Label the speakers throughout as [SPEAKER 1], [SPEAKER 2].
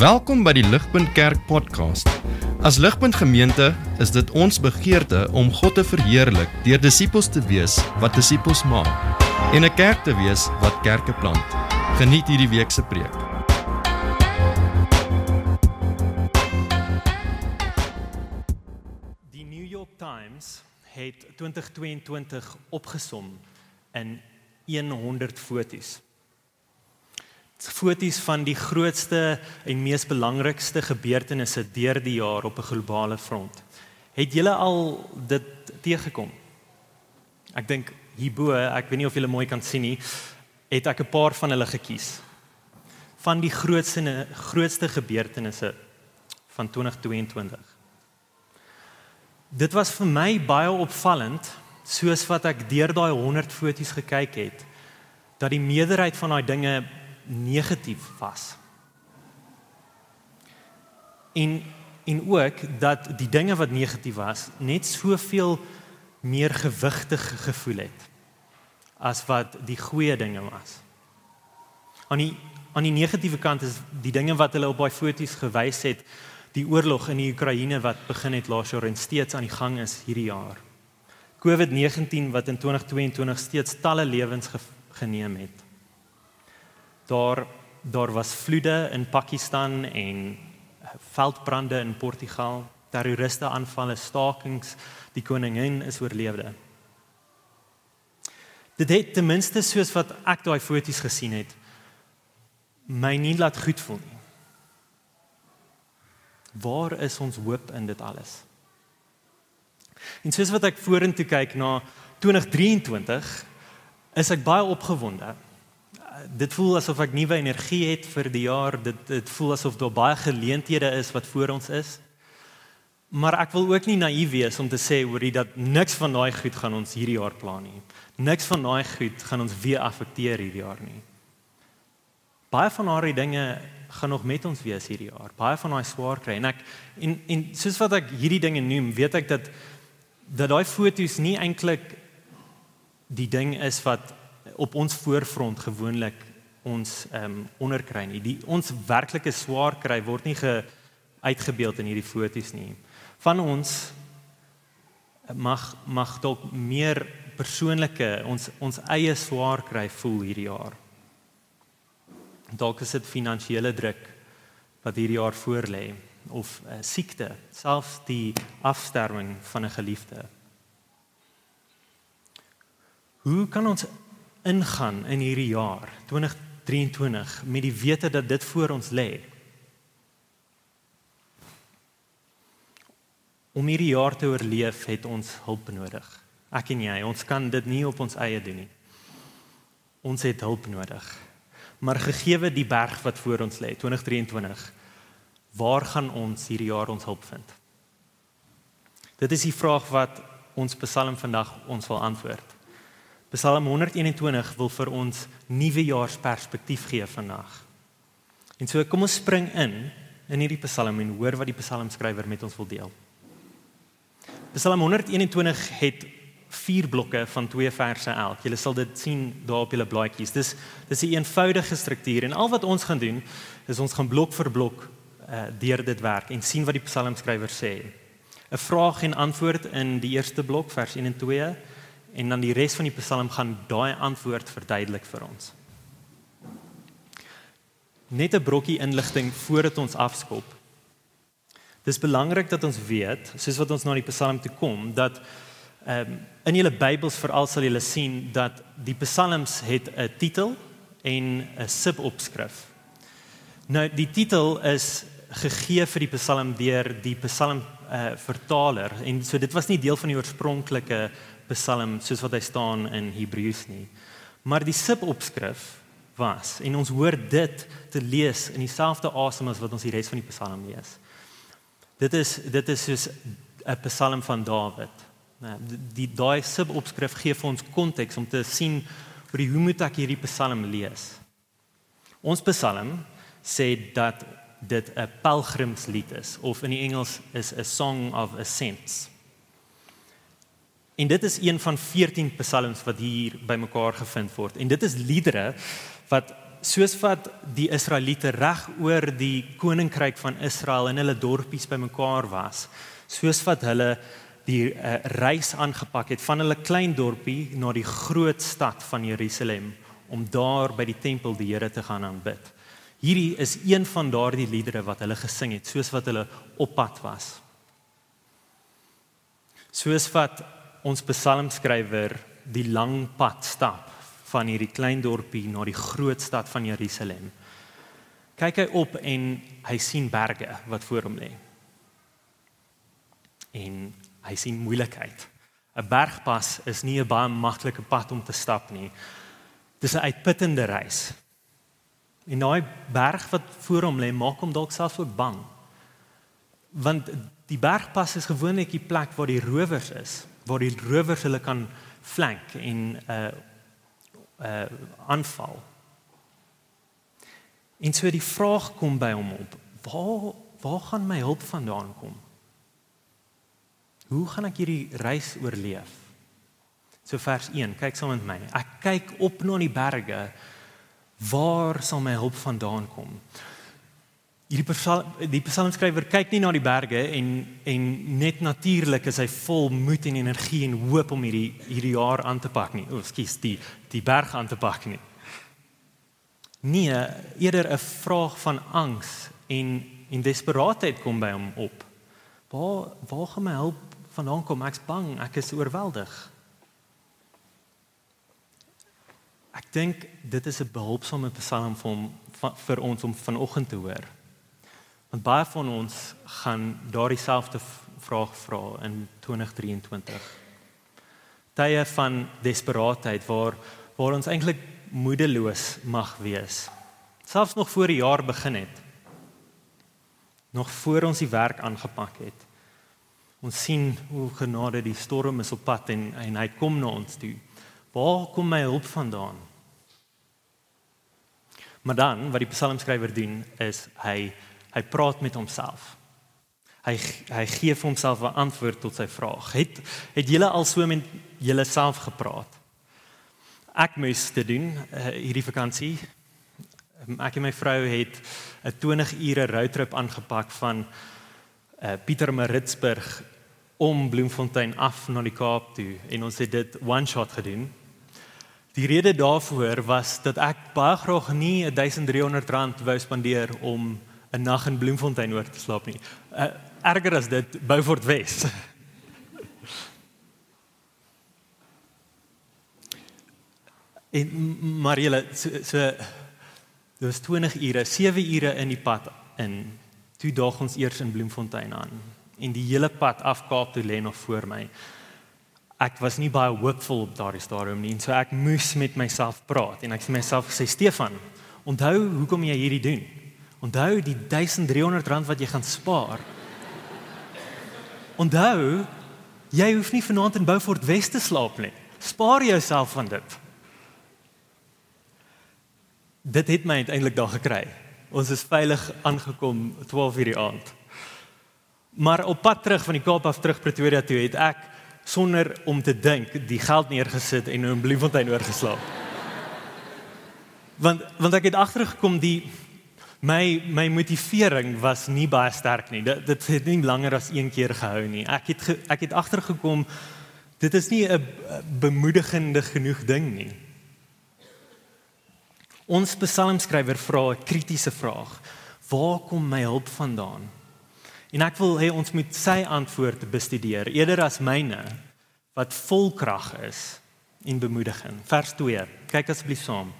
[SPEAKER 1] Welkom by die Ligpunt Kerk podcast. As Ligpunt Gemeente is dit ons begeerte om God te verheerlik deur disippels te wees wat disippels maak en 'n kerk te wees wat kerke plant. Geniet hierdie week se preek.
[SPEAKER 2] Die New York Times het 2022 opgesom in 100 foto's. Foto's van die grootste en mees belangrikste gebeurtenisse deur die jaar op 'n globale front. Het julle al dit teëgekom? Ek dink hierbo, ek weet nie of julle mooi kan sien nie, het ek 'n paar van hulle gekies. Van die grootste gebeurtenisse van 2022. Dit was vir my baie opvallend, soos wat ek deur daai 100 foto's gekyk het, dat die meerderheid van daai dinge negatief was. En ook dat die dinge wat negatief was, net soveel meer gewigtig gevoel het, as wat die goeie dinge was. Aan die negatiewe kant is die dinge wat hulle op daai foto's gewys het, die oorlog in die Oekraïne wat begin het laas jaar en steeds aan die gang is hierdie jaar. COVID-19 wat in 2022 steeds talle lewens geneem het. Daar was vloede in Pakistan en veldbrande in Portugal, terroriste aanvalle, stakings, die koningin is oorleefde. Dit het ten minste soos wat ek daai foto's gesien het, my nie laat goed voel nie. Waar is ons hoop in dit alles? En soos wat ek vorentoe kyk na 2023, is ek baie opgewonde. Dit voel asof ek nuwe energie het vir die jaar, dit voel asof daar baie geleenthede is wat voor ons is. Maar ek wil ook nie naïef wees om te sê hoorie dat niks van daai goed gaan ons hierdie jaar plan nie. Niks van daai goed gaan ons weer affekteer hierdie jaar nie. Baie van daai dinge gaan nog met ons wees hierdie jaar. Baie van daai swaar kry en soos wat ek hierdie dinge noem, weet ek dat daai foto's nie eintlik die ding is wat op ons voorfront gewoonlik ons onderkry nie. Ons werklike swaar kry word nie uitgebeeld in hierdie foto's nie. Van ons mag dalk meer persoonlike, ons eie swaar kry voel hierdie jaar. Dalk is dit finansiële druk wat hierdie jaar voorlê, of siekte, selfs die afsterwing van 'n geliefde. Hoe kan ons ingaan in hierdie jaar 2023 met die wete dat dit voor ons lê? Om hierdie jaar te oorleef het ons hulp nodig. Ek en jy, ons kan dit nie op ons eie doen nie. Ons het hulp nodig. Maar gegeewe die berg wat voor ons lê, 2023, waar gaan ons hierdie jaar ons hulp vind? Dit is die vraag wat ons Psalm vandag ons wil antwoord. Psalm 121 wil vir ons nuwejaarsperspektief gee vandag. En so kom ons spring in hierdie Psalm en hoor wat die psalmskrywer met ons wil deel. Psalm 121 het 4 blokke van 2 verse elk. Julle sal dit sien daar op julle blaadjies. Dis 'n eenvoudige struktuur en al wat ons gaan doen is ons gaan blok vir blok deur dit werk en sien wat die psalmskrywer sê. 'n Vraag en antwoord in die eerste blok vers 1 en 2 en dan die res van die psalm gaan daai antwoord verduidelik vir ons. Net 'n brokkie inligting voordat ons afskop. Dis belangrik dat ons weet, soos wat ons na die psalm toe kom, dat in julle Bybels veral sal julle sien dat die psalms het 'n titel en 'n subopskrif. Nou die titel is gegee vir die psalm deur die psalm vertaler en so dit was nie deel van die oorspronklike psalm soos wat hy staan in Hebreëus nie. Maar die subopskrif was, en ons hoor dit te lees in dieselfde asem as wat ons die res van die psalm lees. Dit is soos 'n psalm van Dawid. Daai subopskrif gee vir ons konteks om te sien hoe moet ek hierdie psalm lees. Ons psalm sê dat dit 'n pelgrimslied is, of in die Engels is 'n song of ascents. En dit is een van 14 psalms wat hier bymekaar gevind word. En dit is liedere wat soos wat die Israeliete reg oor die koninkryk van Israel en hulle dorpies bymekaar was, soos wat hulle die reis aangepak het van hulle klein dorpie na die groot stad van Jerusalem, om daar by die tempel die Here te gaan aanbid. Hierdie is een van daardie liedere wat hulle gesing het, soos wat hulle op pad was. Soos wat ons psalmskrywer die lang pad stap van hierdie klein dorpie na die groot stad van Jerusalem. Kyk hy op en hy sien berge wat voor hom lê. En hy sien moeilikheid. 'n Bergpas is nie 'n baie maklike pad om te stap nie. Dis 'n uitputtende reis. En daai berg wat voor hom lê, maak hom dalk selfs ook bang. Want die bergpas is gewoonlik die plek waar die rowers is, waar die rowers hulle kan flank en aanval. En so die vraag kom by hom op, waar gaan my hulp vandaan kom? Hoe gaan ek hierdie reis oorleef? So vers 1, kyk saam met my. Ek kyk op na die berge, waar sal my hulp vandaan kom? Die psalmskrywer kyk nie na die berge en net natuurlik is hy vol moed en energie en hoop om hierdie jaar aan te pak nie. Die berg aan te pak nie. Nee, eerder 'n vraag van angs en desperaatheid kom by hom op. Waar gaan my hulp vandaan kom? Ek's bang, ek is oorweldig. Ek dink dit is 'n behulpsame psalm vir ons om vanoggend te hoor. Want baie van ons gaan daardie selfde vraag vra in 2023. Tye van desperaatheid waar ons eintlik moedeloos mag wees. Selfs nog voor die jaar begin het. Nog voor ons die werk aangepak het. Ons sien hoe genade die storm is op pad en hy kom na ons toe. Waar kom my hulp vandaan? Maar dan, wat die psalmskrywer doen, is hy praat met homself. Hy gee vir homself 'n antwoord tot sy vraag. Het julle al so met julle self gepraat? Ek moes dit doen hierdie vakansie. Ek en my vrou het 'n 20 ure roadtrip aangepak van Pietermaritzburg om Bloemfontein af na die Kaap toe en ons het dit one shot gedoen. Die rede daarvoor was dat ek baie graag nie R1300 wou spandeer om 'n nag in Bloemfontein oor te slaap nie. Erger as dit, Beaufort Wes. Maar julle, dit was 20 ure, 7 ure in die pad in. Toe daag ons eers in Bloemfontein aan. En die hele pad af Kaap toe lê nog voor my. Ek was nie baie hoopvol op daardie stadium nie, en so ek moes met myself praat. En ek het myself gesê, Stefan, onthou hoekom jy hierdie doen. Onthou die R1300 wat jy gaan spaar. Onthou, jy hoef nie vanaand in Beaufort Wes te slaap nie. Spaar jouself van dit. Dit het my uiteindelik daar gekry. Ons is veilig aangekom 12 uur die aand. Maar op pad terug van die Kaap af terug Pretoria toe het ek sonder om te dink die geld neergesit en in Bloemfontein oorgeslaap. Want ek het agtergekom my motivering was nie baie sterk nie. Dit het nie langer as een keer gehou nie. Ek het agtergekom dit is nie 'n bemoedigende genoeg ding nie. Ons psalmskrywer vra 'n kritiese vraag. Waar kom my hulp vandaan? En ek wil hê ons moet sy antwoord bestudeer, eerder as myne, wat vol krag is en bemoediging. Vers 2, kyk asseblief saam.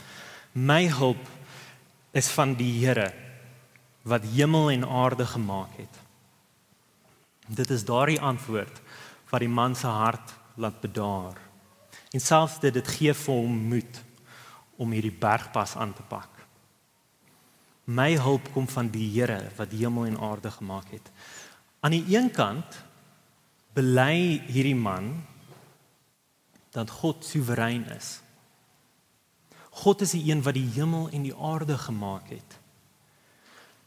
[SPEAKER 2] My hulp is van die Here, wat hemel en aarde gemaak het. Dit is daardie antwoord wat die man se hart laat bedaar. En selfs dit gee vir hom moed om hierdie bergpas aan te pak. My hulp kom van die Here wat hemel en aarde gemaak het. Aan die een kant bely hierdie man dat God soewerein is. God is die een wat die hemel en die aarde gemaak het.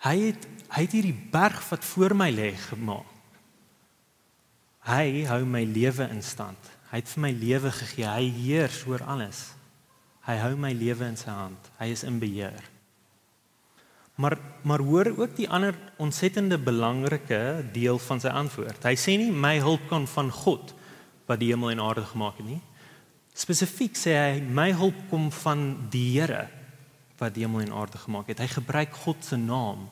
[SPEAKER 2] Hy het hierdie berg wat voor my lê gemaak. Hy hou my lewe in stand. Hy het vir my lewe gegee. Hy heers oor alles. Hy hou my lewe in sy hand. Hy is in beheer. Maar hoor ook die ander ontsettende belangrike deel van sy antwoord. Hy sê nie, my hulp kom van God, wat die hemel en aarde gemaak het nie. Spesifiek sê hy, my hulp kom van die Here, wat die hemel en aarde gemaak het. Hy gebruik God se naam.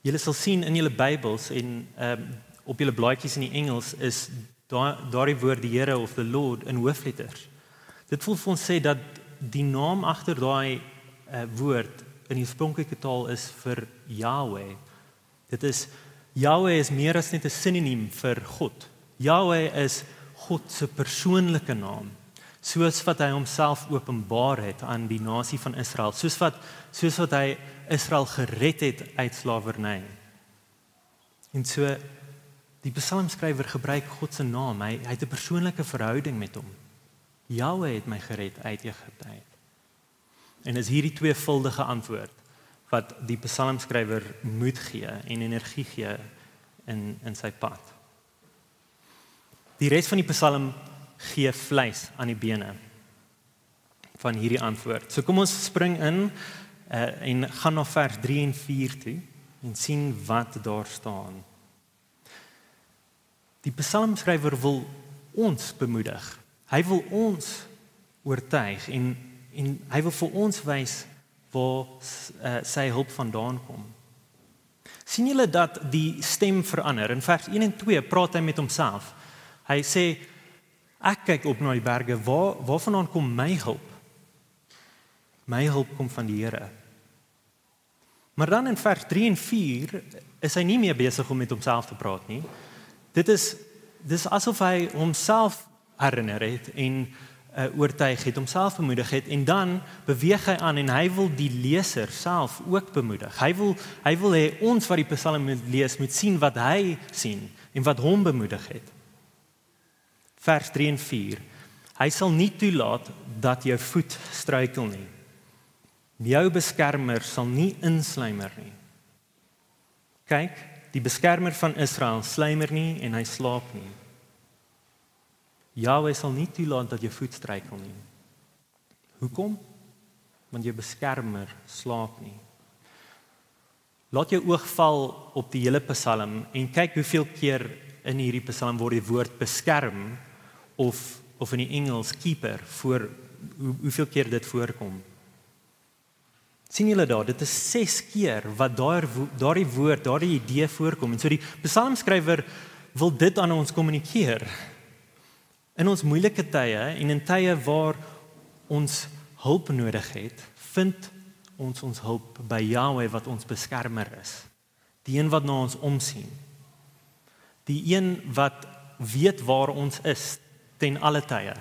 [SPEAKER 2] Julle sal sien in julle Bybels en op julle blaadjies in die Engels is daardie woord die Here of the Lord in hoofletters. Dit wil vir ons sê dat die naam agter daai woord in die oorspronklike taal is vir Yahweh. Yahweh is meer as net 'n sinoniem vir God. Yahweh is God se persoonlike naam, soos wat hy homself openbaar het aan die nasie van Israel, soos wat hy Israel gered het uit slawerny. En so, die psalmskrywer gebruik God se naam, hy het 'n persoonlike verhouding met hom. Yahweh het my gered uit Egipte uit. En is hierdie tweevuldige antwoord wat die psalmskrywer moed gee en energie gee in sy pad. Die res van die psalm gee vleis aan die bene van hierdie antwoord. So kom ons spring in en gaan na vers 3 en 4 toe en sien wat daar staan. Die psalmskrywer wil ons bemoedig. Hy wil ons oortuig en hy wil vir ons wys waar sy hulp vandaan kom. Sien julle dat die stem verander? In vers 1 en 2 praat hy met homself. Hy sê, ek kyk op na die berge, waarvandaan kom my hulp? My hulp kom van die Here. Maar dan in vers 3 en 4 is hy nie meer besig om met homself te praat nie. Dit is asof hy homself herinner het en oortuig het, homself bemoedig het, en dan beweeg hy aan en hy wil die leser self ook bemoedig. Hy wil hê ons wat die psalm lees moet sien wat hy sien en wat hom bemoedig het. Vers 3 en 4. Hy sal nie toelaat dat jou voet struikel nie. Jou beskermer sal nie insluimer nie. Kyk, die beskermer van Israel sluimer nie en hy slaap nie. Yahweh sal nie toelaat dat jou voet struikel nie. Hoekom? Want jou beskermer slaap nie. Laat jou oog val op die hele psalm en kyk hoeveel keer in hierdie psalm word die woord beskerm of in die Engels keeper hoeveel keer dit voorkom. Sien julle daar, dit is 6 keer wat daardie woord, daardie idee voorkom. En so die psalmskrywer wil dit aan ons kommunikeer. In ons moeilike tye en in tye waar ons hulp nodig het, vind ons hulp by Yahweh wat ons beskermer is. Die een wat na ons omsien. Die een wat weet waar ons is ten alle tye.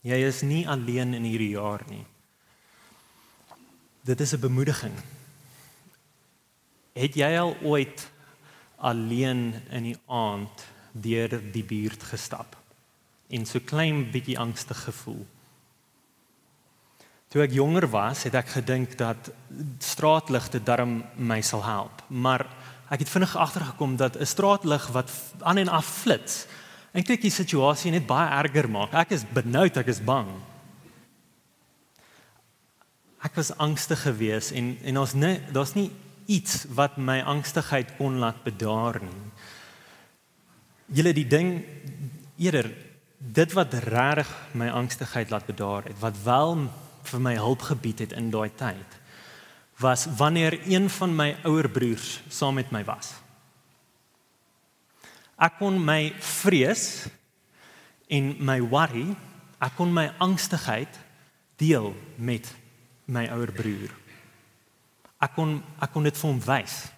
[SPEAKER 2] Jy is nie alleen in hierdie jaar nie. Dit is 'n bemoediging. Het jy al ooit alleen in die aand deur die buurt gestap en so klein bietjie angstig gevoel? Toe ek jonger was, het ek gedink dat straatligte darm my sal help, maar ek het vinnig agtergekom dat 'n straatlig wat aan en af flits eintlik die situasie net baie erger maak. Ek is benoud, ek is bang. Ek was angstig geweest en daar's nie iets wat my angstigheid kon laat bedaar nie. Julle die ding eerder, dit wat regtig my angstigheid laat bedaar het, wat wel vir my hulp gebied het in daai tyd, was wanneer een van my ouer broers saam met my was. Ek kon my vrees en my worry, ek kon my angstigheid deel met my ouer broer. Ek kon dit vir hom wys.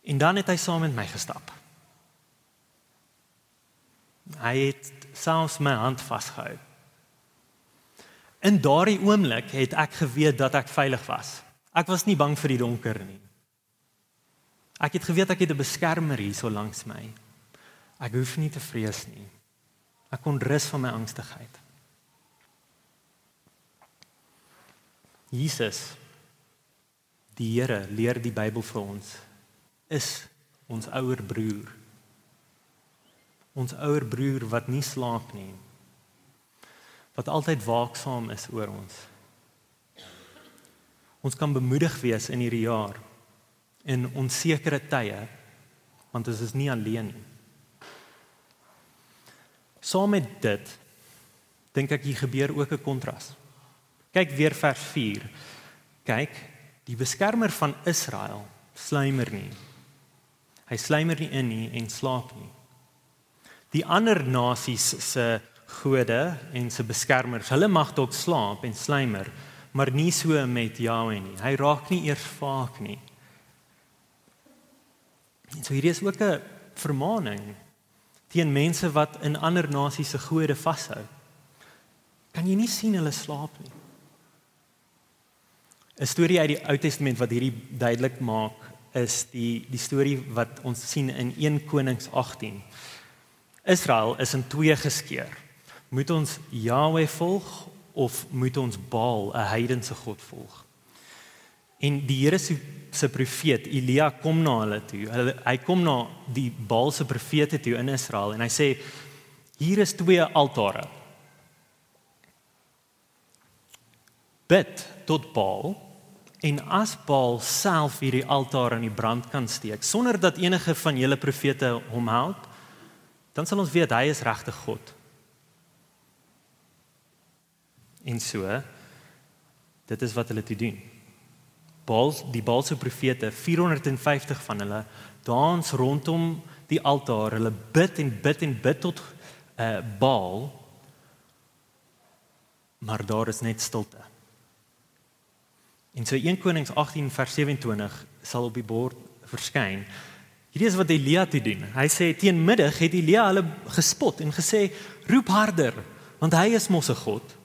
[SPEAKER 2] En dan het hy saam met my gestap. Hy het selfs my hand vasgehou. In daardie oomblik het ek geweet dat ek veilig was. Ek was nie bang vir die donker nie. Ek het geweet ek het 'n beskermer hier so langs my. Ek hoef nie te vrees nie. Ek kon rus van my angstigheid. Jesus, die Here, leer die Bybel vir ons, is ons ouer broer. Ons ouer broer wat nie slaap nie. wat altyd waaksaam is oor ons. Ons kan bemoedig wees in hierdie jaar, in onsekere tye, want ons is nie alleen nie. Saam met dit, dink ek hier gebeur ook 'n kontras. Kyk weer vers 4. Kyk, die beskermer van Israel sluimer nie. Hy sluimer nie in nie en slaap nie. Die ander nasies se gode en se beskermers, hulle mag dalk slaap en sluimer, maar nie so met Jahwe nie. Hy raak nie eers vaak nie. En so hierdie is ook 'n vermaaning teen mense wat in ander nasies se gode vashou. Kan jy nie sien hulle slaap nie? 'n Storie uit die Ou Testament wat hierdie duidelik maak, is die storie wat ons sien in 1 Konings 18. Israel is in 2 geskeur. Moet ons Jahwe volg of moet ons Baal, 'n heidense god, volg? En die Here se profeet Elia kom na hulle toe. Hy kom na die Baal se profete toe in Israel en hy sê, hier is 2 altare. Bid tot Baal, en as Baal self hierdie altaar aan die brand kan steek, sonder dat enige van julle profete hom help, dan sal ons weet hy is regtig God. En so, dit is wat hulle toe doen. Die Baal se profete, 450 van hulle, dans rondom die altaar, hulle bid en bid en bid tot Baal, maar daar is net stilte. En so 1 Konings 18 vers 27 sal op die bord verskyn. Hierdie is wat Elia toe doen. Hy sê, teen middag het Elia hulle gespot en gesê, roep harder, want hy is mos 'n God.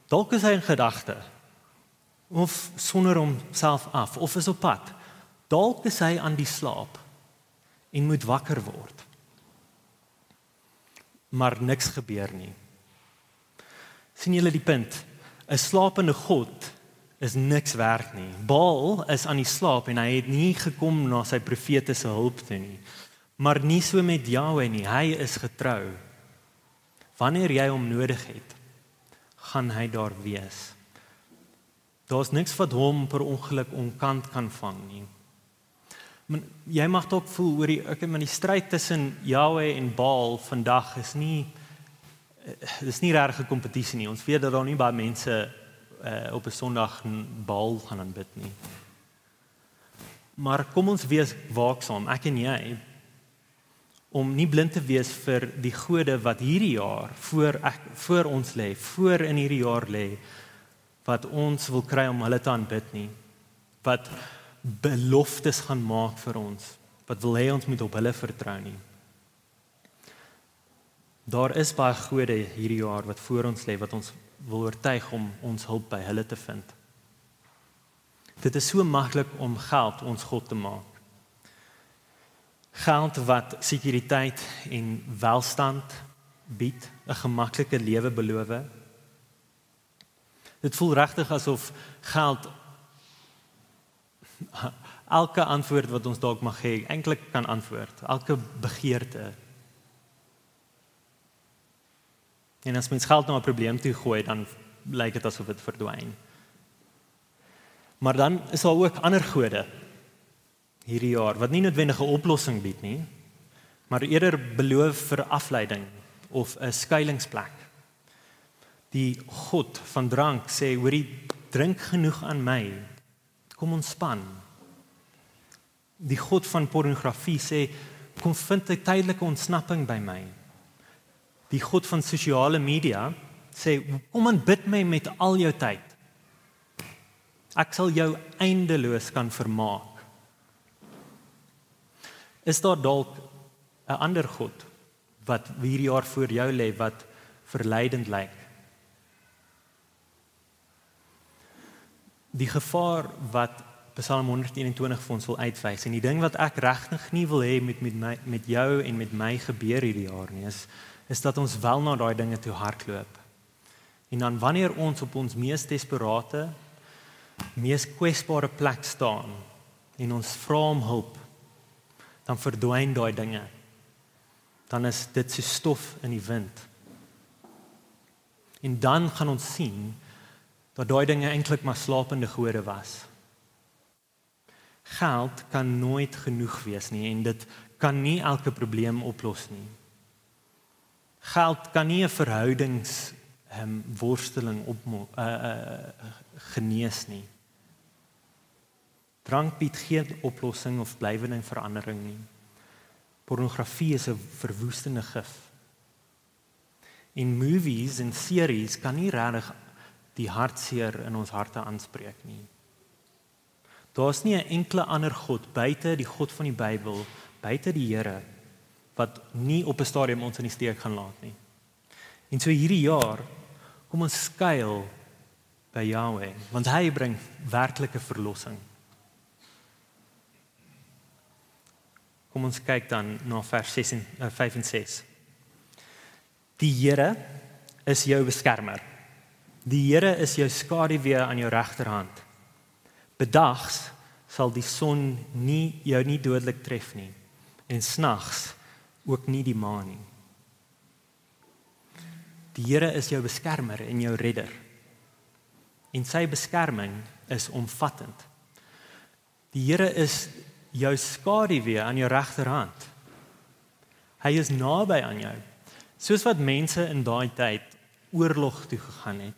[SPEAKER 2] Dalk is hy in gedagte, of sonder homself af, of is op pad. Dalk is hy aan die slaap en moet wakker word. Maar niks gebeur nie. Sien julle die punt? 'n Slapende God is niks werd nie. Baal is aan die slaap en hy het nie gekom na sy profete se hulp toe nie. Maar nie so met Jahwe nie. Hy is getrou. Wanneer jy hom nodig het, gaan hy daar wees. Daar's niks wat hom per ongeluk onkant kan vang nie. Maar jy mag dalk voel oor die stryd tussen Jahwe en Baal vandag is nie regtig 'n kompetisie nie. Ons weet dat daar nie baie mense op 'n Sondag Baal gaan aanbid nie. Maar kom ons wees waaksaam, ek en jy, om nie blind te wees vir die gode wat hierdie jaar voor ons lê, voor in hierdie jaar lê, wat ons wil kry om hulle te aanbid nie, wat beloftes gaan maak vir ons, wat wil hê ons moet op hulle vertrou nie. Daar is baie gode hierdie jaar wat voor ons lê, wat ons wil oortuig om ons hulp by hulle te vind. Dit is so maklik om geld ons God te maak. Geld wat sekuriteit en welstand bied, 'n gemaklike lewe beloof. Dit voel regtig asof geld elke antwoord wat ons dalk mag hê, eintlik kan antwoord, elke begeerte. En as mens geld na 'n probleem toe gooi, dan lyk dit asof dit verdwyn. Maar dan is daar ook ander gode hierdie jaar, wat nie noodwendig 'n oplossing bied nie, maar eerder beloof vir afleiding of 'n skuilingsplek. Die God van drank sê, hoorie, drink genoeg aan my, kom ontspan. Die God van pornografie sê, kom vind 'n tydelike ontsnapping by my. Die God van sosiale media sê, kom aanbid my met al jou tyd. Ek sal jou eindeloos kan vermaak. Is daar dalk 'n ander God wat hierdie jaar voor jou lê wat verleidend lyk? Die gevaar wat Psalm 121 vir ons wil uitwys, en die ding wat ek regtig nie wil hê met jou en met my gebeur hierdie jaar nie, is dat ons wel na daai dinge toe hardloop. En dan wanneer ons op ons mees desperate, mees kwesbare plek staan en ons vra om hulp, dan verdwyn daai dinge. Dan is dit so stof in die wind. En dan gaan ons sien dat daai dinge eintlik maar slapende gode was. Geld kan nooit genoeg wees nie en dit kan nie elke probleem oplos nie. Geld kan nie 'n verhoudingsworsteling genees nie. Drank bied geen oplossing of blywende verandering nie. Pornografie is 'n verwoestende gif. En movies en series kan nie regtig die hartseer in ons harte aanspreek nie. Daar's nie 'n enkele ander God buite die God van die Bybel, buite die Here, wat nie op 'n stadium ons in die steek gaan laat nie. En so hierdie jaar, kom ons skuil by Yahweh, want hy bring werklike verlossing. Kom ons kyk dan na vers 5 en 6. Die Here is jou beskermer. Die Here is jou skaduwee aan jou regterhand. Bedags sal die son jou nie dodelik tref nie, en snags ook nie die maan nie. Die Here is jou beskermer en jou redder. En sy beskerming is omvattend. Die Here is jou skaduwee aan jou regterhand. Hy is naby aan jou. Soos wat mense in daai tyd oorlog toe gegaan het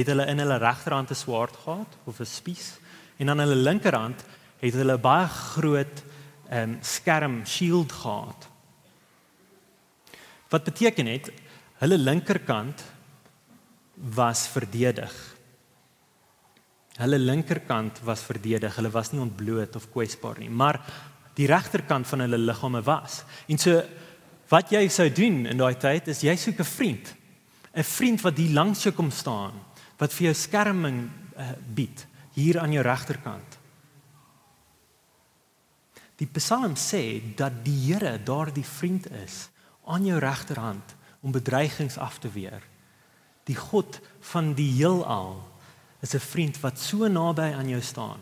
[SPEAKER 2] hulle in hulle regterhand 'n swaard gehad of 'n spies, en aan hulle linkerhand het hulle baie groot skerm, shield gehad. Wat beteken het, hulle linkerkant was verdedig. Hulle was nie ontbloot of kwesbaar nie, maar die regterkant van hulle liggame was. En so, wat jy sou doen in daai tyd, is jy soek 'n vriend wat hier langs jou kom staan, wat vir jou skerming bied, hier aan jou regterkant. Die Psalm sê dat die Here daardie vriend is, aan jou regterhand, om bedreigings af te weer. Die God van die heelal is 'n vriend wat so naby aan jou staan.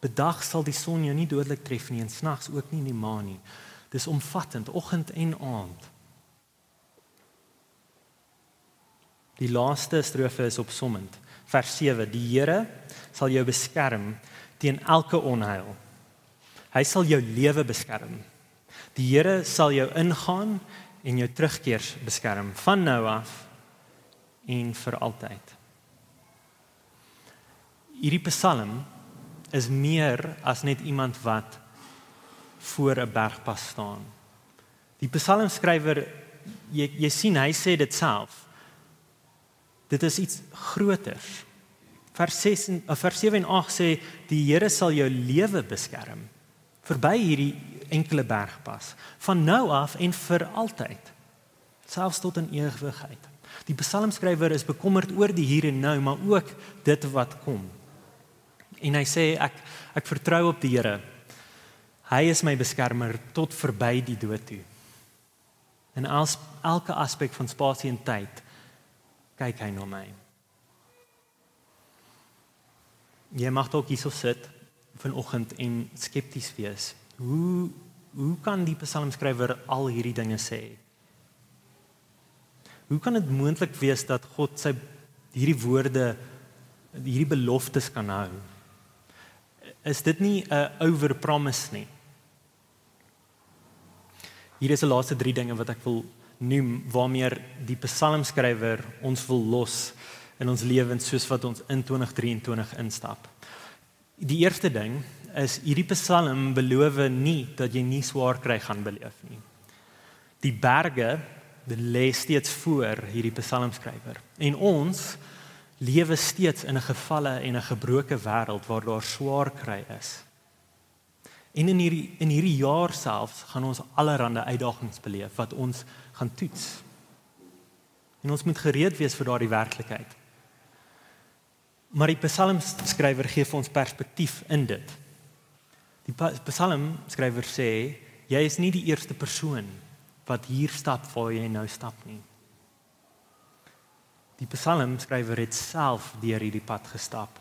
[SPEAKER 2] Bedag sal die son jou nie dodelik tref nie, en snags ook nie die maan nie. Dis omvattend, oggend en aand. Die laaste strofe is opsommend. Vers 7, die Here sal jou beskerm teen elke onheil. Hy sal jou lewe beskerm. Die Here sal jou ingaan en jou terugkeers beskerm, van nou af en vir altyd. Hierdie Psalm is meer as net iemand wat voor 'n bergpas staan. Die psalmskrywer, jy sien, hy sê dit self. Dit is iets groters. Vers 7 en 8 sê, die Here sal jou lewe beskerm, verby hierdie enkele bergpas, van nou af en vir altyd, selfs tot in ewigheid. Die psalmskrywer is bekommerd oor die hier en nou, maar ook dit wat kom. En hy sê, ek vertrou op die Here. Hy is my beskermer tot verby die dood toe. In elke aspek van spasie en tyd, kyk hy na my. Jy mag dalk hierso sit vanoggend en skepties wees. Hoe kan die psalmskrywer al hierdie dinge sê? Hoe kan dit moontlik wees dat God hierdie woorde, hierdie beloftes kan hou? Is dit nie 'n overpromise nie? Hier is die laaste 3 dinge wat ek wil noem, waarmee die psalmskrywer ons wil los in ons lewens soos wat ons in 2023 instap. Die eerste ding is, hierdie psalm beloof nie dat jy nie swaar kry gaan beleef nie. Die berge lê steeds voor hierdie psalmskrywer. En ons lewe steeds in 'n gefalle en 'n gebroke wêreld waar daar swaar kry is. En in hierdie jaar selfs gaan ons allerhande uitdagings beleef wat ons gaan toets. En ons moet gereed wees vir daardie werklikheid. Maar die psalmskrywer gee vir ons perspektief in dit. Die psalmskrywer sê, jy is nie die eerste persoon wat hier stap waar jy nou stap nie. Die psalmskrywer het self deur hierdie pad gestap.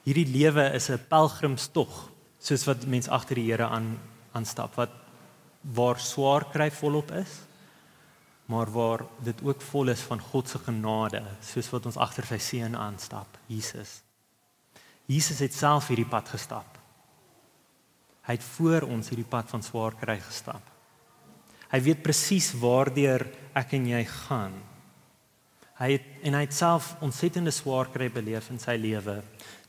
[SPEAKER 2] Hierdie lewe is 'n pelgrimstog, soos wat mens agter die Here aanstap, waar swaar kry volop is, maar waar dit ook vol is van God se genade, soos wat ons agter sy seun aanstap, Jesus. Jesus het self hierdie pad gestap. Hy het voor ons hierdie pad van swaar kry gestap. Hy weet presies waardeur ek en jy gaan. Hy het self ontsettende swaar kry beleef in sy lewe,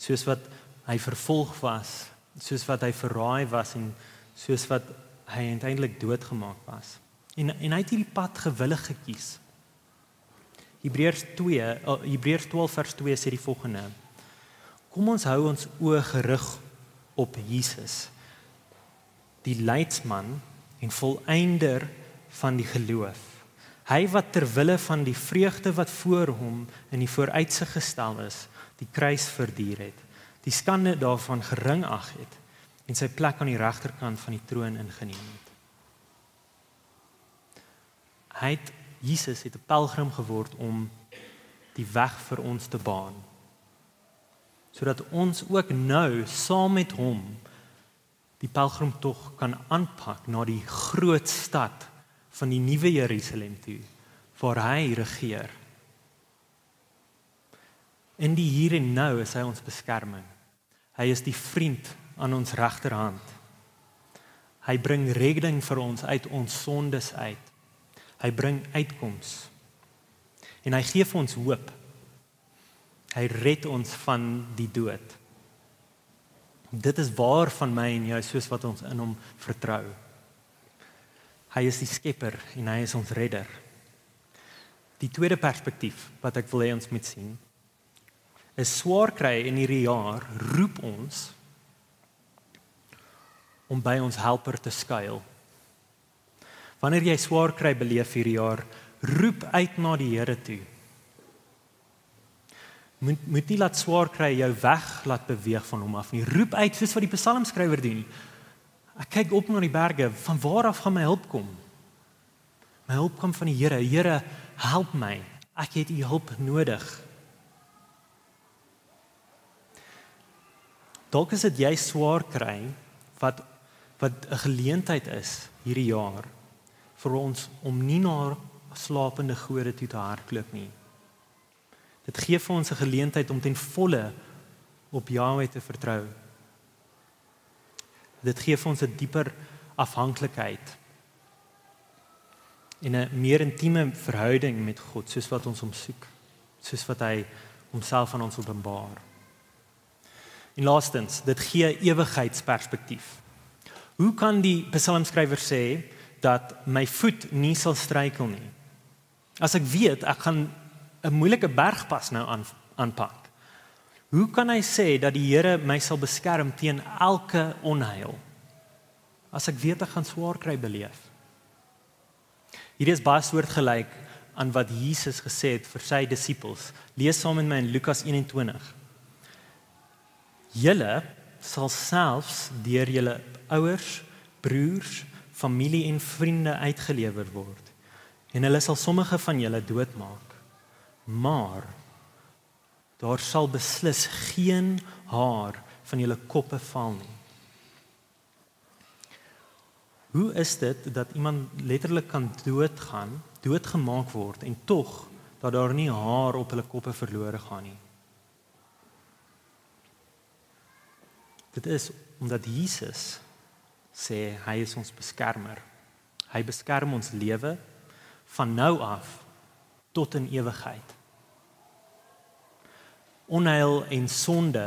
[SPEAKER 2] soos wat hy vervolg was, soos wat hy verraai was en soos wat hy uiteindelik doodgemaak was. En hy het hierdie pad gewillig gekies. Hebreërs 12 vers 2 sê die volgende: Kom ons hou ons oë gerig op Jesus, die leidsman en volëinder van die geloof. Hy wat ter wille van die vreugde wat voor hom in die vooruitsig gestel is, die kruis verduur het, die skande daarvan gering ag het en sy plek aan die regterkant van die troon ingeneem het. Jesus het 'n pelgrim geword om die weg vir ons te baan, sodat ons ook nou saam met hom die pelgrimtog kan aanpak na die groot stad van die nuwe Jerusalem toe, waar hy regeer. In die hier en nou is hy ons beskerming. Hy is die vriend aan ons regterhand. Hy bring redding vir ons uit ons sondes uit. Hy bring uitkoms. En hy gee vir ons hoop. Hy red ons van die dood. Dit is waar van my en jou, soos wat ons in hom vertrou. Hy is die skepper en hy is ons redder. Die tweede perspektief wat ek wil hê ons moet sien, is swaar kry in hierdie jaar roep ons om by ons helper te skuil. Wanneer jy swaar kry beleef hierdie jaar, roep uit na die Here toe. Moet nie laat swaar kry jou weg laat beweeg van hom af nie. Roep uit soos wat die psalmskrywer doen. Ek kyk op na die berge, van waar af gaan my hulp kom? My hulp kom van die Here. Here, help my. Ek het u hulp nodig. Dalk is dit jy swaar kry wat 'n geleentheid is hierdie jaar vir ons om nie na slapende gode toe te hardloop nie. Dit gee vir ons 'n geleentheid om ten volle op Jahwe te vertrou. Dit gee vir ons 'n dieper afhanklikheid en 'n meer intieme verhouding met God, soos wat ons hom soek, soos wat hy homself aan ons openbaar. En laastens, dit gee ewigheidsperspektief. Hoe kan die psalmskrywer sê dat my voet nie sal struikel nie? As ek weet ek gaan 'n moeilike bergpas nou aanpak. Hoe kan hy sê dat die Here my sal beskerm teen elke onheil? As ek weet ek gaan swaar kry beleef. Hierdie is baie soortgelyk aan wat Jesus gesê het vir sy disippels. Lees saam met my in Lukas 21. Julle sal selfs deur julle ouers, broers, familie en vriende uitgelewer word. En hulle sal sommige van julle doodmaak. Maar daar sal beslis geen haar van julle koppe val nie. Hoe is dit dat iemand letterlik kan doodgemaak word en tog dat daar nie haar op hulle koppe verlore gaan nie? Dit is omdat Jesus sê hy is ons beskermer. Hy beskerm ons lewe van nou af tot in ewigheid. Onheil en sonde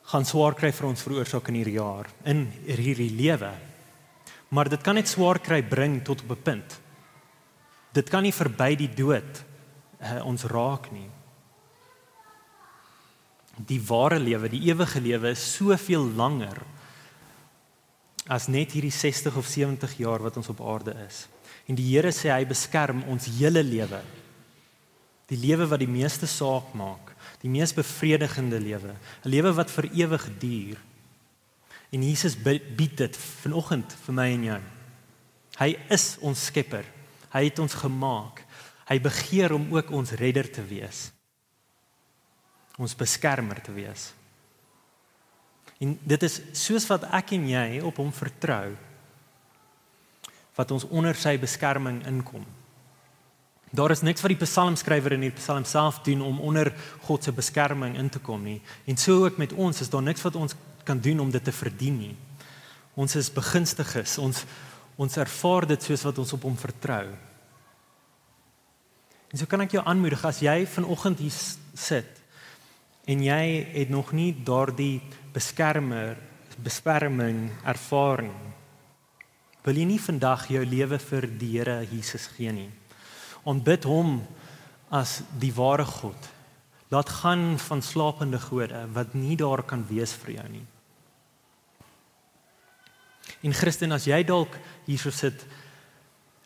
[SPEAKER 2] gaan swaar kry vir ons veroorsaak in hierdie jaar, in hierdie lewe. Maar dit kan net swaar kry bring tot op 'n punt. Dit kan nie verby die dood ons raak nie. Die ware lewe, die ewige lewe is soveel langer as net hierdie 60 of 70 jaar wat ons op aarde is. En die Here sê hy beskerm ons hele lewe. Die lewe wat die meeste saak maak, die mees bevredigende lewe, 'n lewe wat vir ewig duur. En Jesus bied dit vanoggend vir my en jou. Hy is ons skepper. Hy het ons gemaak. Hy begeer om ook ons redder te wees. Ons beskermer te wees. En dit is soos wat ek en jy op hom vertrou, wat ons onder sy beskerming inkom. Daar is niks wat die psalmskrywer in die psalm self doen om onder God se beskerming in te kom nie. En so ook met ons, is daar niks wat ons kan doen om dit te verdien nie. Ons is begunstiges, ons ervaar dit soos wat ons op hom vertrou. En so kan ek jou aanmoedig, as jy vanoggend hier sit, en jy het nog nie daardie beskerming ervaar nie, wil jy nie vandag jou lewe vir die Here Jesus gee nie. Aanbid hom as die ware God. Laat gaan van slapende gode wat nie daar kan wees vir jou nie. En Christen, as jy dalk hierso sit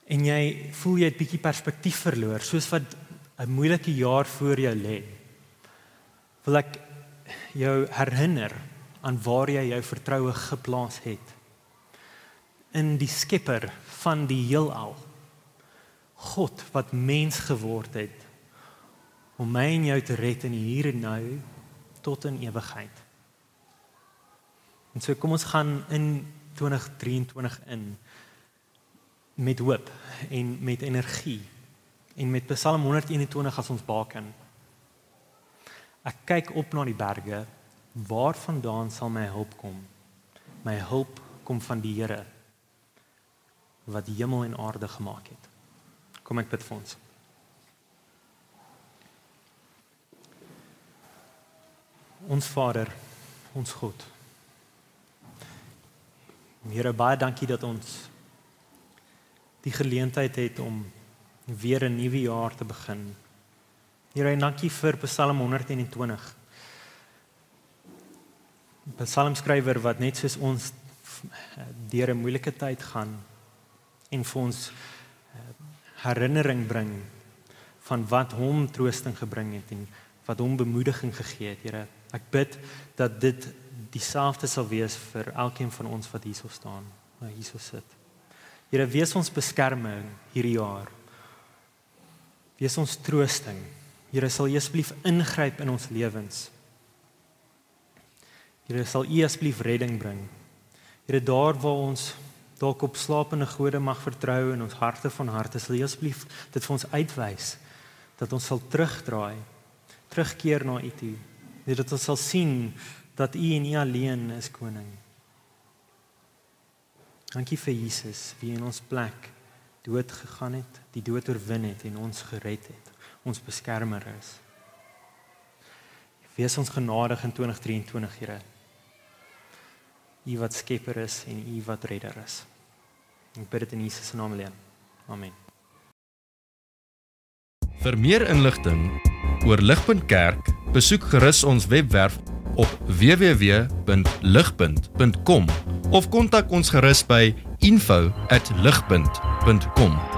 [SPEAKER 2] en jy voel jy het bietjie perspektief verloor, soos wat 'n moeilike jaar voor jou lê, wil ek jou herinner aan waar jy jou vertroue geplaas het. In die Skepper van die heelal. God wat mens geword het om my en jou te red in die hier en nou tot in ewigheid. En so kom ons gaan in 2023 in met hoop en met energie en met Psalm 121 as ons baken. Ek kyk op na die berge, waarvandaan sal my hulp kom? My hulp kom van die Here wat die hemel en aarde gemaak het. Kom ek bid vir ons. Ons Vader, ons God. Here, baie dankie dat ons die geleentheid het om weer 'n nuwe jaar te begin. Here, en dankie vir Psalm 120. Psalmskrywer wat net soos ons deur 'n moeilike tyd gaan en vir ons herinnering bring van wat hom troosting gebring het en wat hom bemoediging gegee het, Here. Ek bid dat dit dieselfde sal wees vir elkeen van ons wat hierso staan, wat hierso sit. Here, wees ons beskerming hierdie jaar. Wees ons troosting. Here, sal U asseblief ingryp in ons lewens. Here, sal U asseblief redding bring. Here, daar waar ons dalk op slapende gode mag vertrou in ons harte van harte, sal U asseblief dit vir ons uitwys, dat ons sal terugkeer na U toe, dat ons sal sien dat U en U alleen is koning. Dankie vir Jesus, wie in ons plek dood gegaan het, die dood oorwin het en ons gered het, ons beskermer is. Wees ons genadig in 2023, Here. U wat skepper is en U wat redder is. Ek bid dit in Jesus se naam alleen. Amen.
[SPEAKER 1] Vir meer inligting oor Ligpunt besoek gerus ons webwerf op www.ligpunt.com of kontak ons gerus by info@ligpunt.com.